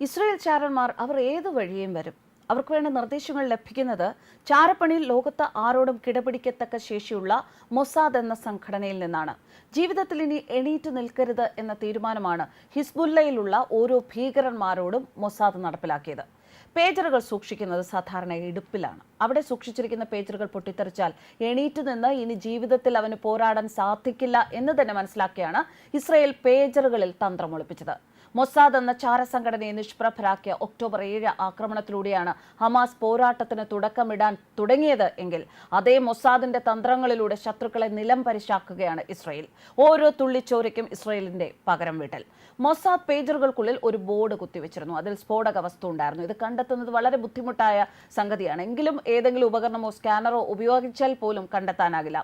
Israel ചാരന്മാർ അവർ ഏതു വഴിയും വരും. അവർക്ക് വേണ്ട നിർദ്ദേശങ്ങൾ ലഭിക്കുന്നത് ചാരപ്പണിയിൽ ലോകത്ത് ആരോടും കിടപിടിക്കത്തക്ക ശേഷിയുള്ള മൊസാദ് എന്ന സംഘടനയിൽ നിന്നാണ്. ജീവിതത്തിൽ ഇനി എണീറ്റ് നിൽക്കരുത് എന്ന തീരുമാനമാണ് ഹിസ്ബുല്ലയിലുള്ള ഓരോ ഭീകരന്മാരോടും മൊസാദ് നടപ്പിലാക്കിയത്. പേജറുകൾ സൂക്ഷിക്കുന്നത് സാധാരണ ഇടുപ്പിലാണ്. അവിടെ സൂക്ഷിച്ചിരിക്കുന്ന പേജറുകൾ പൊട്ടിത്തെറിച്ചാൽ എണീറ്റ് നിന്ന് ഇനി ജീവിതത്തിൽ അവന് പോരാടാൻ സാധിക്കില്ല എന്ന് തന്നെ മനസ്സിലാക്കിയാണ് ഇസ്രായേൽ പേജറുകളിൽ തന്ത്രം ഒളിപ്പിച്ചത്. മൊസാദ് എന്ന ചാരസംഘടനയെ നിഷ്പ്രഭരാക്കിയ ഒക്ടോബർ 7 ആക്രമണത്തിലൂടെയാണ് ഹമാസ് പോരാട്ടത്തിന് തുടക്കമിടാൻ തുടങ്ങിയത് എങ്കിൽ അതേ മൊസാദിന്റെ തന്ത്രങ്ങളിലൂടെ ശത്രുക്കളെ നിലം പരിശാക്കുകയാണ് ഇസ്രായേൽ. ഓരോ തുള്ളിച്ചോരയ്ക്കും ഇസ്രായേലിന്റെ പകരം വീട്ടൽ. മൊസാദ് പേജറുകൾക്കുള്ളിൽ ഒരു ബോർഡ് കുത്തിവെച്ചിരുന്നു. അതിൽ സ്ഫോടക വസ്തു ഉണ്ടായിരുന്നു. ഇത് കണ്ടെത്തുന്നത് വളരെ ബുദ്ധിമുട്ടായ സംഗതിയാണ്. എങ്കിലും ഏതെങ്കിലും ഉപകരണമോ സ്കാനറോ ഉപയോഗിച്ചാൽ പോലും കണ്ടെത്താനാകില്ല.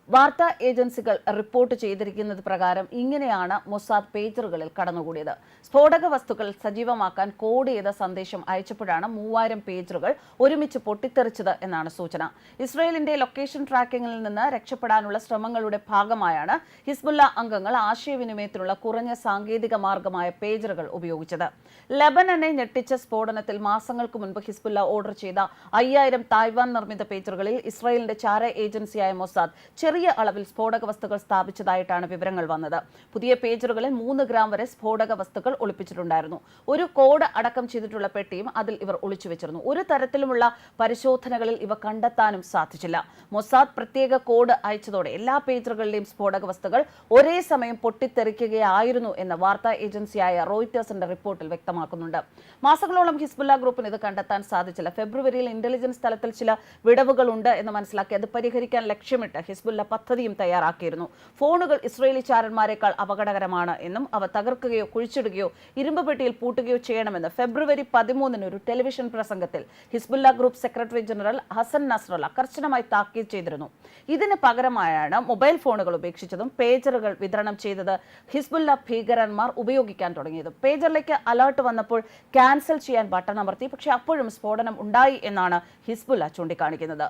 വാർത്താ ഏജൻസികൾ റിപ്പോർട്ട് ചെയ്തിരിക്കുന്നത് പ്രകാരം ഇങ്ങനെയാണ് മൊസാദ് പേജറുകളിൽ കടന്നുകൂടിയത്. സ്ഫോടക വസ്തുക്കൾ സജീവമാക്കാൻ കോഡ് ചെയ്ത സന്ദേശം അയച്ചപ്പോഴാണ് 3000 പേജറുകൾ ഒരുമിച്ച് പൊട്ടിത്തെറിച്ചത് എന്നാണ് സൂചന. ഇസ്രായേലിന്റെ ലൊക്കേഷൻ ട്രാക്കിംഗിൽ നിന്ന് രക്ഷപ്പെടാനുള്ള ശ്രമങ്ങളുടെ ഭാഗമായാണ് ഹിസ്ബുല്ല അംഗങ്ങൾ ആശയവിനിമയത്തിനുള്ള കുറഞ്ഞ സാങ്കേതിക മാർഗമായ പേജറുകൾ ഉപയോഗിച്ചത്. ലെബനനെ ഞെട്ടിച്ച സ്ഫോടനത്തിൽ മാസങ്ങൾക്ക് മുൻപ് ഹിസ്ബുല്ല ഓർഡർ ചെയ്ത 5000 തായ്വാൻ നിർമ്മിത പേജറുകളിൽ ഇസ്രായേലിന്റെ ചാര ഏജൻസിയായ മൊസാദ് ചെറിയ അളവിൽ സ്ഫോടക വസ്തുക്കൾ സ്ഥാപിച്ചതായിട്ടാണ് വിവരങ്ങൾ വന്നത്. പുതിയ പേജറുകളിൽ 3 ഗ്രാം വരെ സ്ഫോടക വസ്തുക്കൾ ഒളിപ്പിച്ചിട്ടുണ്ടായിരുന്നു. ഒരു കോഡ് അടക്കം ചെയ്തിട്ടുള്ള പെട്ടിയും അതിൽ ഇവർ ഒളിച്ചു വെച്ചിരുന്നു. ഒരു തരത്തിലുമുള്ള പരിശോധനകളിൽ ഇവ കണ്ടെത്താനും സാധിച്ചില്ല. മൊസാദ് പ്രത്യേക കോഡ് അയച്ചതോടെ എല്ലാ പേജറുകളിലെയും സ്ഫോടക വസ്തുക്കൾ ഒരേ സമയം പൊട്ടിത്തെറിക്കുകയായിരുന്നു എന്ന് വാർത്താ ഏജൻസിയായ റോയിറ്റേഴ്സിന്റെ റിപ്പോർട്ടിൽ വ്യക്തമാക്കുന്നുണ്ട്. മാസങ്ങളോളം ഹിസ്ബുല്ല ഗ്രൂപ്പിന് ഇത് കണ്ടെത്താൻ സാധിച്ചില്ല. ഫെബ്രുവരിയിൽ ഇന്റലിജൻസ് തലത്തിൽ ചില വിടവുകളുണ്ട് എന്ന് മനസ്സിലാക്കി അത് പരിഹരിക്കാൻ ലക്ഷ്യമിട്ട് ഹിസ്ബുല്ല പദ്ധതിയും തയ്യാറാക്കിയിരുന്നു. ഫോണുകൾ ഇസ്രായേലി ചാരന്മാരെക്കാൾ അപകടകരമാണ് എന്നും അവ തകർക്കുകയോ കുഴിച്ചിടുകയോ ഇരുമ്പ് പെട്ടിയിൽ പൂട്ടുകയോ ചെയ്യണമെന്ന് ഫെബ്രുവരി 13 ഒരു ടെലിവിഷൻ പ്രസംഗത്തിൽ Hezbollah group secretary general Hassan Nasrallah കർശനമായി താക്കീത് ചെയ്തിരുന്നു. ഇതിന് പകരമായാണ് മൊബൈൽ ഫോണുകൾ ഉപേക്ഷിച്ചതും പേജറുകൾ വിതരണം ചെയ്തത് ഹിസ്ബുല്ല ഭീകരന്മാർ ഉപയോഗിക്കാൻ തുടങ്ങിയതും. പേജറിലേക്ക് അലർട്ട് വന്നപ്പോൾ ക്യാൻസൽ ചെയ്യാൻ ബട്ടൺ അമർത്തി. പക്ഷേ അപ്പോഴും സ്ഫോടനം ഉണ്ടായി എന്നാണ് ഹിസ്ബുല്ല ചൂണ്ടിക്കാണിക്കുന്നത്.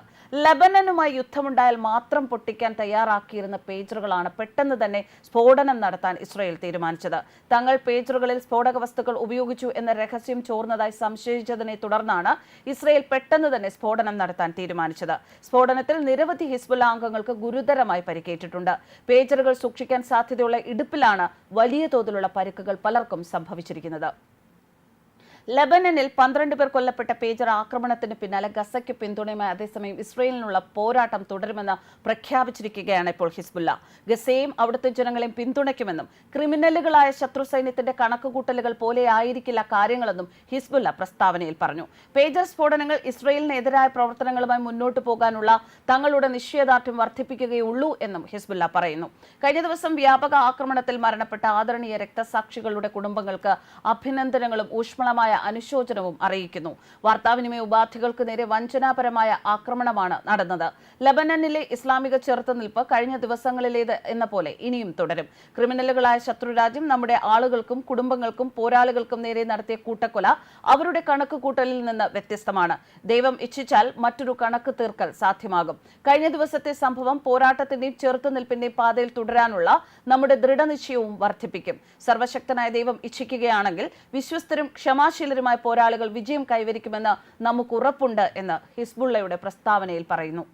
ലെബനനുമായി യുദ്ധമുണ്ടായാൽ മാത്രം പൊട്ടിക്കാൻ തയ്യാറാക്കിയിരുന്ന പേജറുകളാണ് പെട്ടെന്ന് തന്നെ സ്ഫോടനം നടത്താൻ ഇസ്രായേൽ തീരുമാനിച്ചത്. തങ്ങൾ പേജറുകളിൽ സ്ഫോടക വസ്തുക്കൾ ഉപയോഗിച്ചു എന്ന രഹസ്യം ചോർന്നതായി സംശയിച്ചതിനെ തുടർന്നാണ് ഇസ്രായേൽ പെട്ടെന്ന് തന്നെ സ്ഫോടനം നടത്താൻ തീരുമാനിച്ചത്. സ്ഫോടനത്തിൽ നിരവധി ഹിസ്ബുല്ല അംഗങ്ങൾക്ക് ഗുരുതരമായി പരിക്കേറ്റിട്ടുണ്ട്. പേജറുകൾ സൂക്ഷിക്കാൻ സാധ്യതയുള്ള ഇടുപ്പിലാണ് വലിയ തോതിലുള്ള പരിക്കുകൾ പലർക്കും സംഭവിച്ചിരിക്കുന്നത്. ലെബനനിൽ 12 പേർ കൊല്ലപ്പെട്ട പേജർ ആക്രമണത്തിന് പിന്നാലെ ഗസയ്ക്ക് പിന്തുണയുമായി അതേസമയം ഇസ്രായേലിനുള്ള പോരാട്ടം തുടരുമെന്ന് പ്രഖ്യാപിച്ചിരിക്കുകയാണ് ഇപ്പോൾ ഹിസ്ബുല്ല. ഗസയും അവിടുത്തെ ജനങ്ങളെയും പിന്തുണയ്ക്കുമെന്നും ക്രിമിനലുകളായ ശത്രു സൈന്യത്തിന്റെ കണക്കുകൂട്ടലുകൾ പോലെ ആയിരിക്കില്ല കാര്യങ്ങളെന്നും ഹിസ്ബുല്ല പ്രസ്താവനയിൽ പറഞ്ഞു. പേജർ സ്ഫോടനങ്ങൾ ഇസ്രായേലിനെതിരായ പ്രവർത്തനങ്ങളുമായി മുന്നോട്ട് പോകാനുള്ള തങ്ങളുടെ നിശ്ചയദാർഢ്യം വർദ്ധിപ്പിക്കുകയുള്ളൂ എന്നും ഹിസ്ബുല്ല പറയുന്നു. കഴിഞ്ഞ ദിവസം വ്യാപക ആക്രമണത്തിൽ മരണപ്പെട്ട ആദരണീയ രക്തസാക്ഷികളുടെ കുടുംബങ്ങൾക്ക് അഭിനന്ദനങ്ങളും ഊഷ്മളമായ അനുശോചനവും അറിയിക്കുന്നു. വാർത്താവിനിമയ ഉപാധികൾക്ക് നേരെ വഞ്ചനാപരമായ ആക്രമണമാണ് നടന്നത്. ലെബനനിലെ ഇസ്ലാമിക ചെറുത്തുനിൽപ്പ് കഴിഞ്ഞ ദിവസങ്ങളിലേത് എന്ന പോലെ ഇനിയും തുടരും. ക്രിമിനലുകളായ ശത്രുരാജ്യം നമ്മുടെ ആളുകൾക്കും കുടുംബങ്ങൾക്കും പോരാളികൾക്കും നേരെ നടത്തിയ കൂട്ടക്കൊല അവരുടെ കണക്ക് കൂട്ടലിൽ നിന്ന് വ്യത്യസ്തമാണ്. ദൈവം ഇച്ഛിച്ചാൽ മറ്റൊരു കണക്ക് തീർക്കൽ സാധ്യമാകും. കഴിഞ്ഞ ദിവസത്തെ സംഭവം പോരാട്ടത്തിന്റെയും ചെറുത്തുനിൽപ്പിന്റെയും പാതയിൽ തുടരാനുള്ള നമ്മുടെ ദൃഢനിശ്ചയവും വർദ്ധിപ്പിക്കും. സർവശക്തനായ ദൈവം ഇച്ഛിക്കുകയാണെങ്കിൽ വിശ്വസ്തരും ക്ഷമാശീലരുമായ പോരാളികൾ വിജയം കൈവരിക്കുമെന്ന് നമുക്ക് ഉറപ്പുണ്ട് എന്ന് ഹിസ്ബുള്ളയുടെ പ്രസ്താവനയിൽ പറയുന്നു.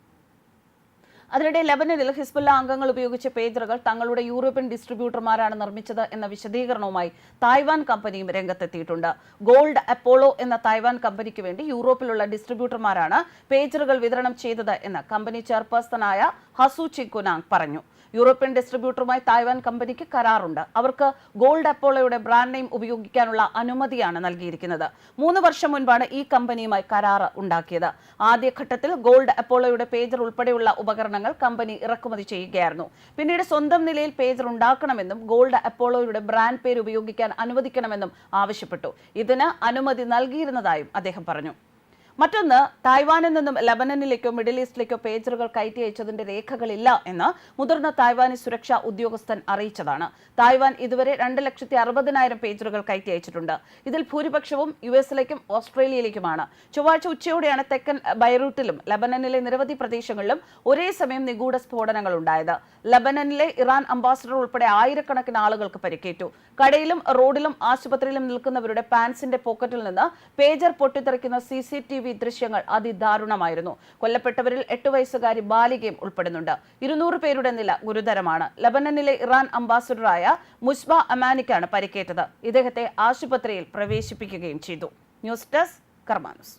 അതിനിടെ ലെബനനിൽ ഹിസ്ബുല്ല അംഗങ്ങൾ ഉപയോഗിച്ച പേജറുകൾ തങ്ങളുടെ യൂറോപ്യൻ ഡിസ്ട്രിബ്യൂട്ടർമാരാണ് നിർമ്മിച്ചത് എന്ന വിശദീകരണവുമായി തായ്വാൻ കമ്പനിയും രംഗത്തെത്തിയിട്ടുണ്ട്. ഗോൾഡ് അപ്പോളോ എന്ന തായ്വാൻ കമ്പനിക്ക് വേണ്ടി യൂറോപ്പിലുള്ള ഡിസ്ട്രിബ്യൂട്ടർമാരാണ് പേജറുകൾ വിതരണം ചെയ്തത് എന്ന് കമ്പനി ചെയർപേഴ്സണായ ഹസു ചിക്കുനാങ് പറഞ്ഞു. യൂറോപ്യൻ ഡിസ്ട്രിബ്യൂട്ടറുമായി തായ്വാൻ കമ്പനിക്ക് കരാറുണ്ട്. അവർക്ക് ഗോൾഡ് അപ്പോളോയുടെ ബ്രാൻഡ് നെയിം ഉപയോഗിക്കാനുള്ള അനുമതിയാണ് നൽകിയിരിക്കുന്നത്. 3 വർഷം മുൻപാണ് ഈ കമ്പനിയുമായി കരാർ ഉണ്ടാക്കിയത്. ആദ്യഘട്ടത്തിൽ ഗോൾഡ് അപ്പോളോയുടെ പേജർ ഉൾപ്പെടെയുള്ള ഉപകരണങ്ങൾ കമ്പനി ഇറക്കുമതി ചെയ്യുകയായിരുന്നു. പിന്നീട് സ്വന്തം നിലയിൽ പേജർ ഉണ്ടാക്കണമെന്നും ഗോൾഡ് അപ്പോളോയുടെ ബ്രാൻഡ് പേര് ഉപയോഗിക്കാൻ അനുവദിക്കണമെന്നും ആവശ്യപ്പെട്ടു. ഇതിന് അനുമതി നൽകിയിരുന്നതായും അദ്ദേഹം പറഞ്ഞു. മറ്റൊന്ന്, തായ്വാനിൽ നിന്നും ലെബനനിലേക്കോ മിഡിൽ ഈസ്റ്റിലേക്കോ പേജറുകൾ കയറ്റി അയച്ചതിന്റെ രേഖകളില്ല എന്ന് മുതിർന്ന തായ്വാനി സുരക്ഷാ ഉദ്യോഗസ്ഥൻ അറിയിച്ചതാണ്. തായ്വാൻ ഇതുവരെ 2,60,000 പേജറുകൾ കയറ്റി അയച്ചിട്ടുണ്ട്. ഇതിൽ ഭൂരിപക്ഷവും യുഎസിലേക്കും ഓസ്ട്രേലിയയിലേക്കുമാണ്. ചൊവ്വാഴ്ച ഉച്ചയോടെയാണ് തെക്കൻ ബൈറൂട്ടിലും ലെബനനിലെ നിരവധി പ്രദേശങ്ങളിലും ഒരേ സമയം നിഗൂഢ സ്ഫോടനങ്ങൾ ഉണ്ടായത്. ലെബനനിലെ ഇറാൻ അംബാസഡർ ഉൾപ്പെടെ ആയിരക്കണക്കിന് ആളുകൾക്ക് പരിക്കേറ്റു. കടയിലും റോഡിലും ആശുപത്രിയിലും നിൽക്കുന്നവരുടെ പാൻസിന്റെ പോക്കറ്റിൽ നിന്ന് പേജർ പൊട്ടിത്തെറിക്കുന്ന CCTV ദൃശ്യങ്ങൾ അതിദാരുണമായിരുന്നു. കൊല്ലപ്പെട്ടവരിൽ 8 വയസ്സുകാരി ബാലികയും ഉൾപ്പെടുന്നുണ്ട്. 200 പേരുടെ നില ഗുരുതരമാണ്. ലെബനനിലെ ഇറാൻ അംബാസഡറായ മുസ്ബ അമാനിക്കാണ് പരിക്കേറ്റത്. ഇദ്ദേഹത്തെ ആശുപത്രിയിൽ പ്രവേശിപ്പിക്കുകയും ചെയ്തു. News desk Karma news.